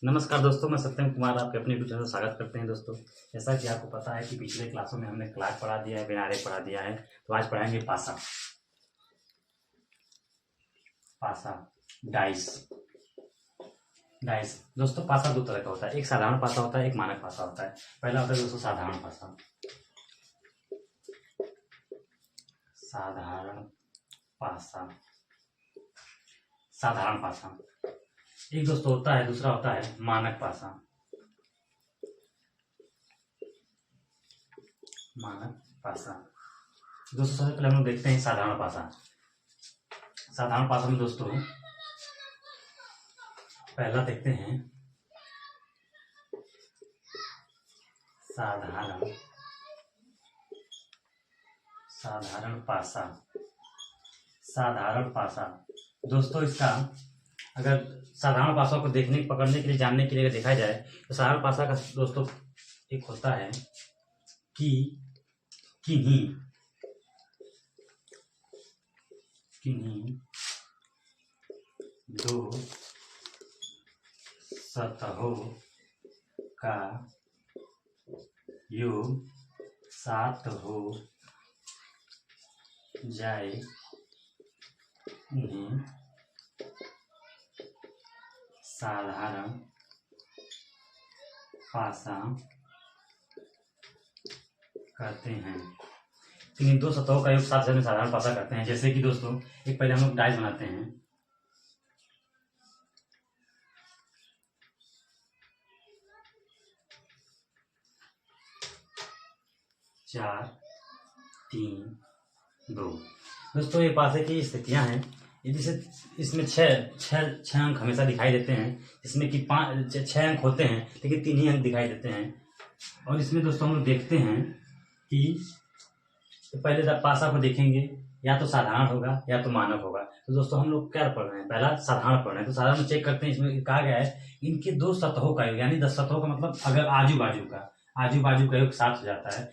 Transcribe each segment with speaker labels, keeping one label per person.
Speaker 1: नमस्कार दोस्तों, मैं सत्यम कुमार आपके अपने यूट्यूब चैनल में स्वागत करते हैं। दोस्तों, जैसा कि आपको पता है कि पिछले क्लासों में हमने क्लास पढ़ा दिया है, बिनारे पढ़ा दिया है, तो आज पढ़ाएंगे पासा। पासा डाइस। डाइस दोस्तों, पासा दो तरह का होता है, एक साधारण पासा होता है, एक मानक पासा होता है। पहला होता है दोस्तों साधारण पासा। साधारण पासा, साधारण पासा एक दोस्तों होता है, दूसरा होता है मानक पासा। मानक पासा दोस्तों, सबसे पहले हम लोग देखते हैं साधारण पासा। साधारण पासा में दोस्तों पहला देखते हैं साधारण साधारण पासा। साधारण पासा दोस्तों, इसका अगर साधारण पासा को देखने पकड़ने के लिए जानने के लिए अगर देखा जाए तो साधारण पासा का दोस्तों एक होता है कि किन्हीं दो सतहों का योग 7 हो जाए, उन्हें साधारण पासा कहते हैं। इन दो सतहों का योग 7 में साधारण पासा करते हैं। जैसे कि दोस्तों एक पहले हम लोग डाइस बनाते हैं। 4 3 2 दोस्तों, ये पासे की स्थितियां हैं। जैसे इसमें छह अंक हमेशा दिखाई देते हैं, जिसमें कि 6 अंक होते हैं लेकिन 3 ही अंक दिखाई देते हैं। और इसमें दोस्तों हम लोग देखते हैं कि पहले पासा को देखेंगे, या तो साधारण होगा या तो मानक होगा। तो दोस्तों हम लोग क्या पढ़ रहे हैं, पहला साधारण पढ़ रहे हैं। तो साधारण चेक करते हैं। इसमें कहा गया है इनके 2 सतहों का योग, यानी 10 सतहों का मतलब अगर आजू बाजू का योग 7 हो जाता है,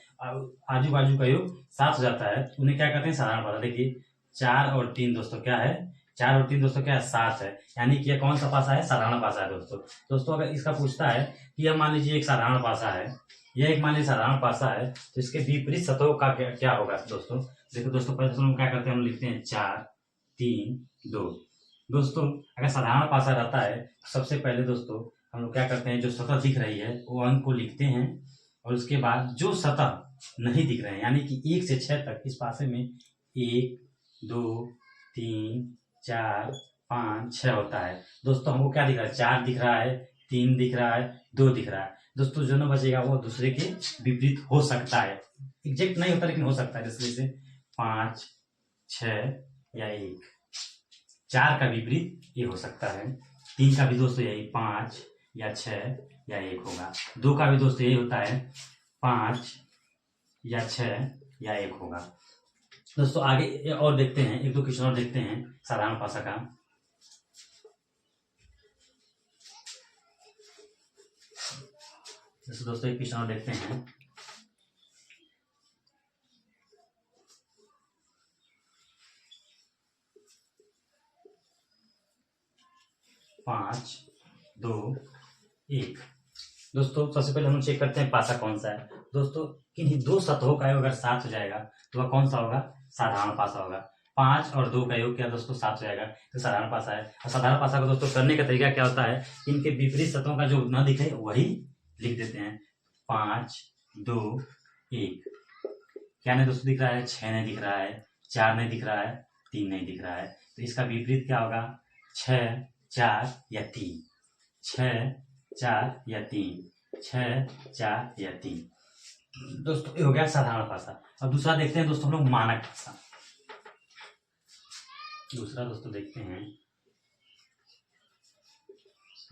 Speaker 1: आजू बाजू का योग 7 हो जाता है, तो उन्हें क्या करते हैं साधारण पासा। देखिए 4 और 3 दोस्तों क्या है, 4 और 3 दोस्तों क्या है, 7 है। यानी कि यह कौन सा पासा है, साधारण पासा है दोस्तों अगर इसका पूछता है कि यह मान लीजिए एक साधारण पासा है, यह एक मान लीजिए साधारण पासा है, तो इसके विपरीत सतहों का क्या होगा दोस्तों। देखो दोस्तों, पहले हम क्या करते हैं, हम लिखते हैं 4 3 2। दोस्तों अगर साधारण पासा रहता है तो सबसे पहले दोस्तों हम लोग क्या करते हैं, जो सतह दिख रही है वो अंक को लिखते हैं, और उसके बाद जो सतह नहीं दिख रहे हैं, यानी कि 1 से 6 तक इस पासे में 1 2 3 4 5 6 होता है। दोस्तों हमको क्या दिख रहा है, 4 दिख रहा है, 3 दिख रहा है, 2 दिख रहा है। दोस्तों जो न बचेगा वो दूसरे के विपरीत हो सकता है, एग्जैक्ट नहीं होता लेकिन हो सकता है। जैसे 5 6 या 1, 4 का विपरीत ये हो सकता है, 3 का भी दोस्तों यही 5 या 6 या 1 होगा, 2 का भी दोस्तों यही होता है 5 या 6 या 1 होगा। दोस्तों आगे और देखते हैं, 1-2 क्वेश्चन और देखते हैं साधारण पासा का। जैसे दोस्तों एक क्वेश्चन और देखते हैं। पाँच 2 1 दोस्तों सबसे पहले हम चेक करते हैं पासा कौन सा है। दोस्तों किन्हीं 2 सतहों का योग अगर 7 हो जाएगा तो वह कौन सा होगा, साधारण पासा होगा। 5 और 2 का योग क्या दोस्तों 7 हो जाएगा, तो साधारण पासा है। और साधारण पासा को दोस्तों करने का तरीका क्या होता है, इनके विपरीत सतहों का जो न दिखे वही लिख देते हैं। 5 2 1 क्या नहीं दोस्तों दिख रहा है, 6 नहीं दिख रहा है, 4 नहीं दिख रहा है, 3 नहीं दिख रहा है, तो इसका विपरीत क्या होगा, 6 4 या 3, 6 4 या 3, 6 4 या 3। दोस्तों ये हो गया साधारण पासा। अब दूसरा देखते हैं दोस्तों हम लोग मानक पासा। दूसरा दोस्तों देखते हैं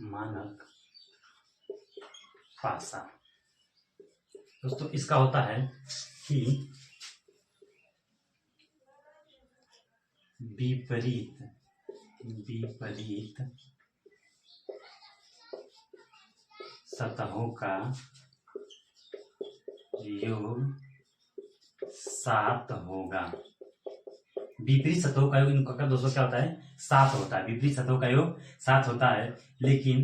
Speaker 1: मानक पासा। दोस्तों इसका होता है कि विपरीत सतहों का योग 7 होगा। विपरीत सतहों का योग इनका दोस्तों क्या होता है, 7 होता है। विपरीत सतहों का योग 7 होता है, लेकिन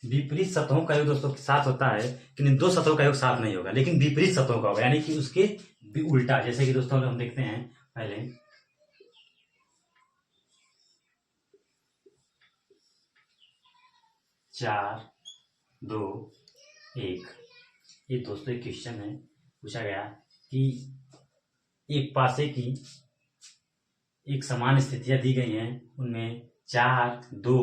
Speaker 1: विपरीत सतहों का योग दोस्तों साथ होता है, लेकिन दो सतहों का योग साथ नहीं होगा, लेकिन विपरीत सतहों का होगा, यानी कि उसके उल्टा। जैसे कि दोस्तों हम देखते हैं पहले, चार, दो, एक। ये दोस्तों एक क्वेश्चन है, पूछा गया कि एक पासे की एक समान स्थितियां दी गई हैं, उनमें 4, 2,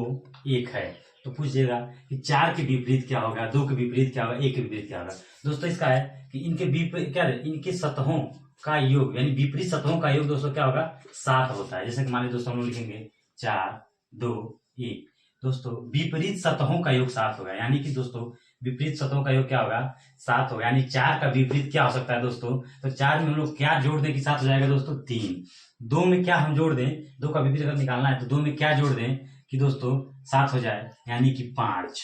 Speaker 1: 1 है, तो पूछिएगा कि 4 के विपरीत क्या होगा, 2 के विपरीत क्या होगा, 1 के विपरीत क्या होगा। दोस्तों इसका है कि इनके विपरीत क्या है, इनके सतहों का योग यानी विपरीत सतहों का योग दोस्तों क्या होगा, 7 होता है। जैसे कि मान लीजिए दोस्तों हम लोग लिखेंगे 4, 2, 1। दोस्तों विपरीत सतहों का योग 7 होगा, यानी कि दोस्तों विपरीत सतहों का योग क्या होगा, 7 होगा। यानी 4 का विपरीत क्या हो सकता है दोस्तों, तो 4 में हम लोग क्या जोड़ दें कि 7 हो जाएगा दोस्तों, 3। 2 में क्या हम जोड़ दें, 2 का विपरीत अगर निकालना है तो 2 में क्या जोड़ दें कि दोस्तों 7 हो जाए, यानी कि 5।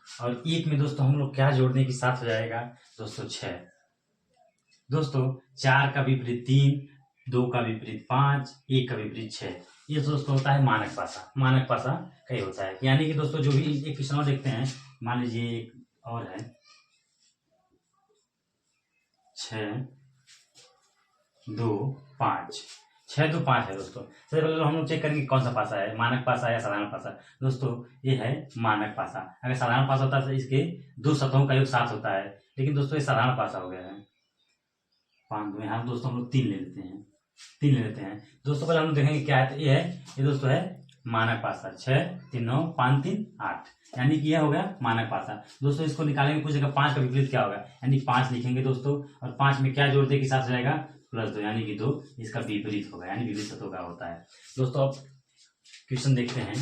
Speaker 1: और 1 में दोस्तों हम लोग क्या जोड़ दें कि 7 हो जाएगा दोस्तों, 6। दोस्तों 4 का विपरीत 3, 2 का विपरीत 5, 1 का विपरीत 6। ये दोस्तों होता है मानक पासा। मानक पासा कई होता है, यानी कि दोस्तों जो भी एक क्वेश्चन और देखते हैं, मान लीजिए एक और है 6, 2, 5। 6, 2, 5 है दोस्तों। सबसे पहले हम लोग चेक करेंगे कौन सा पासा है, मानक पासा या साधारण पासा। दोस्तों ये है मानक पासा। अगर साधारण पासा होता है तो इसके 2 सतहों का योग 7 होता है, लेकिन दोस्तों ये साधारण पासा हो गया है। 5 2, यहाँ दोस्तों हम लोग 3 ले लेते हैं, 3 ले लेते हैं। दोस्तों पहले हम लोग देखेंगे क्या है, तो ये है, ये दोस्तों है मानक पासा। 6, 3, 9, 5, 3, 8, यानी कि यह हो गया मानक पासा। दोस्तों इसको निकालेंगे, पूछेगा 5 का विपरीत क्या होगा, यानी 5 लिखेंगे दोस्तों, और 5 में क्या जोड़ दे कि 7 हो जाएगा, +2, यानी कि 2 इसका विपरीत होगा, यानी विपरीत सतहों का होता है। दोस्तों अब क्वेश्चन देखते हैं।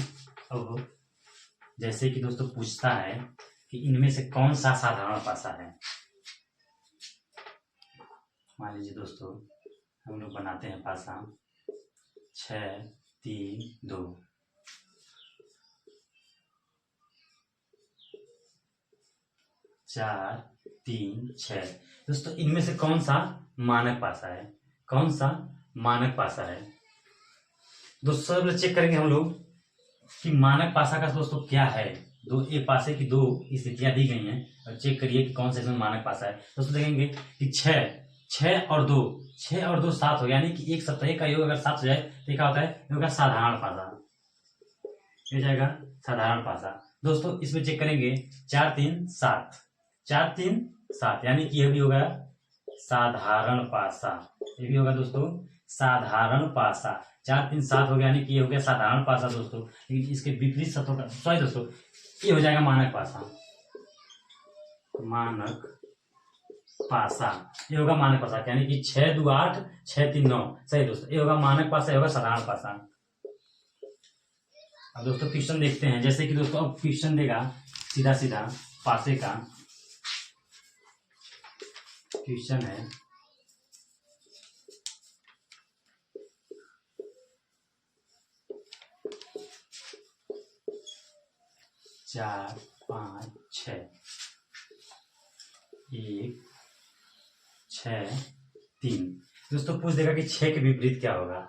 Speaker 1: अब जैसे कि दोस्तों पूछता है कि इनमें से कौन सा साधारण पासा है। मान लीजिए दोस्तों हम लोग बनाते हैं पासा 6, 3, 2। 4, 3, 6। दोस्तों इनमें से कौन सा मानक पासा है, कौन सा मानक पासा है। दोस्तों सबसे चेक करेंगे हम लोग कि मानक पासा का दोस्तों क्या है। दो ए पासे की 2 स्थितियां दी गई हैं, और चेक करिए कि कौन सा इसमें मानक पासा है। दोस्तों देखेंगे कि 6 और 2, 6 और 2 7 हो, यानी कि एक सतह का योग अगर 7 हो जाए तो क्या होता है, ये होगा साधारण पासा, ये जाएगा साधारण पासा। दोस्तों इसमें चेक करेंगे 4, 3, 7, 4, 3, 7, यानी कि यह भी होगा साधारण पासा, ये भी होगा दोस्तों साधारण पासा। 4, 3, 7 हो गया, यानी कि ये हो गया साधारण पासा दोस्तों। लेकिन इसके विपरीत सतहों का, सॉरी दोस्तों, ये हो जाएगा मानक पासा, मानक पासा, ये होगा मानक पासा, यानी कि 6, 2, 8, 6, 3, 9। सही दोस्तों, ये होगा मानक पासा, ये होगा साधारण पासा। अब दोस्तों क्वेश्चन देखते हैं। जैसे कि दोस्तों अब क्वेश्चन देगा सीधा सीधा पासे का क्वेश्चन है, चार, 5, 6, 1, 6, 3। दोस्तों पूछ देगा कि 6 के विपरीत क्या होगा,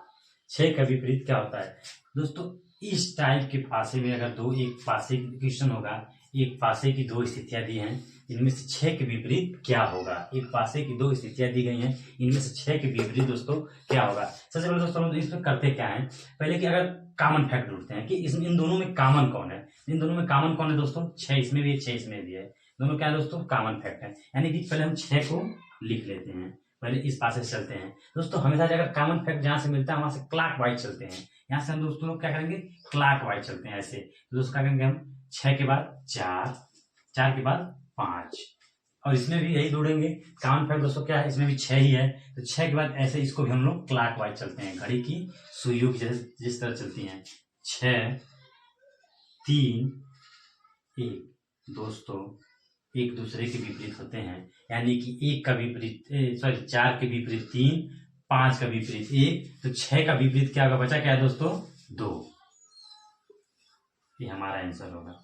Speaker 1: 6 का विपरीत क्या होता है। दोस्तों इस टाइप के पासे में अगर दो, एक पासे क्वेश्चन होगा, एक पासे की 2 स्थितियां दी हैं, इनमें से 6 के विपरीत क्या होगा। एक पासे की 2 स्थितियां दी गई हैं, इनमें से 6 के विपरीत दोस्तों क्या होगा। सबसे पहले दोस्तों हम इसमें करते क्या है, पहले कि अगर कॉमन फैक्ट ढूंढते हैं कि इसमें इन दोनों में कॉमन कौन है। इन दोनों में कॉमन कौन है दोस्तों, 6 इसमें भी है, 6 इसमें भी है, दोनों क्या है दोस्तों, कॉमन फैक्ट है। यानी कि पहले हम 6 को लिख लेते हैं, पहले इस पासे से चलते हैं। दोस्तों हमेशा अगर कॉमन फैक्ट जहां से मिलता है वहां से क्लॉक वाइज चलते हैं। यहाँ से हम दोस्तों लोग क्या करेंगे, क्लॉक वाइज चलते हैं ऐसे। तो दोस्तों क्या करेंगे हम, 6 के बाद 4, 4 के बाद 5, और इसमें भी यही जोड़ेंगे। कॉमन फैक्ट दोस्तों क्या है, इसमें भी 6 ही है, तो 6 के बाद ऐसे इसको भी हम लोग क्लॉक वाइज चलते हैं, घड़ी की सुइयों की जैसे जिस तरह चलती हैं। 6, 3, 1। दोस्तों एक दूसरे के विपरीत होते हैं, यानी कि 1 का विपरीत, सॉरी 4 के विपरीत 3, 5 का विपरीत 1, तो 6 का विपरीत क्या होगा, बचा क्या है दोस्तों, 2। ये हमारा आंसर होगा।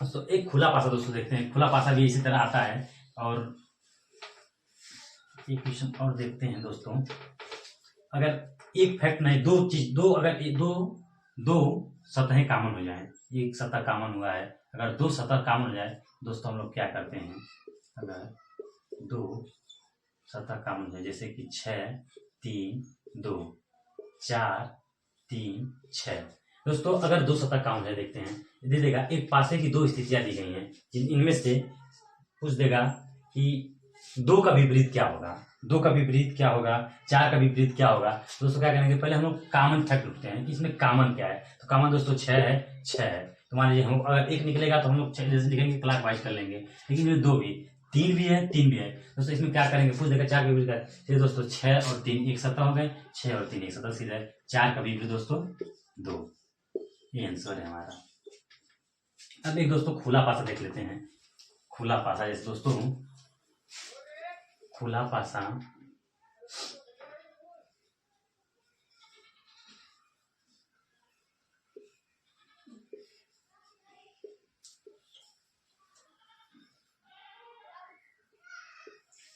Speaker 1: तो एक खुला पासा दोस्तों देखते हैं, खुला पासा भी इसी तरह आता है। और एक क्वेश्चन और देखते हैं दोस्तों, अगर एक फैक्ट नहीं, दो चीज, दो अगर दो दो सतहें कॉमन हो जाएं, एक सतह कॉमन हुआ है, अगर दो सतह कॉमन हो जाए दोस्तों हम लोग क्या करते हैं, अगर दो सतह कॉमन है जैसे कि 6 3 2 4 3 6 दोस्तों, अगर दो सतह कॉमन है देखते हैं, दे देगा एक पासे की दो स्थितियां दी गई हैं, इनमें से पूछ देगा कि दो का विपरीत क्या होगा, दो का विपरीत क्या होगा, 4 का विपरीत क्या होगा। तो दोस्तों क्या करेंगे, पहले हम लोग कॉमन फैक्ट ढूंढते हैं कि इसमें कॉमन क्या है। तो कॉमन दोस्तों 6 है। तो मान लीजिए हम अगर एक निकलेगा तो हम लोग जैसे लिखेंगे क्लॉक वाइज कर लेंगे, लेकिन ये दो भी, 3 भी है 3 भी है दोस्तों, इसमें क्या करेंगे, पूछ देगा 4 का विपरीत है, फिर दोस्तों 6 और 3 एक सतह हो गए, 6 और 3 एक सतह सीधा, 4 का विपरीत दोस्तों 2, ये आंसर है हमारा। अब एक दोस्तों खुला पासा देख लेते हैं। खुला पासा जैसे दोस्तों खुला पासा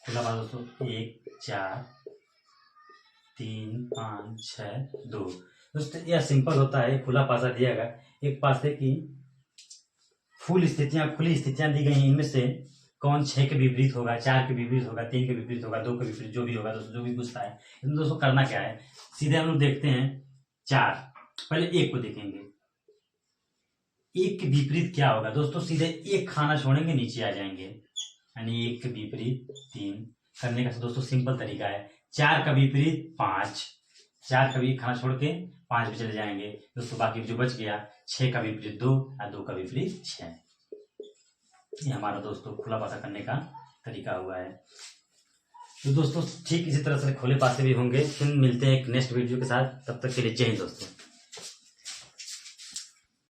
Speaker 1: दोस्तों 1 4 3 5 6 2 दोस्तों, यह सिंपल होता है। खुला पासा दिया गया, एक पासे की खुली स्थितियां दी गई हैं, इनमें से कौन 6 के विपरीत होगा, 4 के विपरीत होगा, 3 के विपरीत होगा, 2 के विपरीत, जो भी होगा दोस्तों, जो भी पूछता है। इसमें दोस्तों करना क्या है, सीधे हम लोग देखते हैं 4, पहले 1 को देखेंगे, 1 के विपरीत क्या होगा दोस्तों, सीधे एक खाना छोड़ेंगे नीचे आ जाएंगे, यानी 1 के विपरीत 3 करने का दोस्तों सिंपल तरीका है। 4 का विपरीत 5, 4 का भी खाना छोड़ के 5 पे चले जाएंगे दोस्तों, बाकी जो बच गया 6 का विपरीत 2 और 2 का विपरीत 6। ये हमारा दोस्तों खुला पासा करने का तरीका हुआ है। तो दोस्तों ठीक इसी तरह से खुले पासे भी होंगे, फिर मिलते हैं एक नेक्स्ट वीडियो के साथ, तब तक के लिए जय हिंद दोस्तों।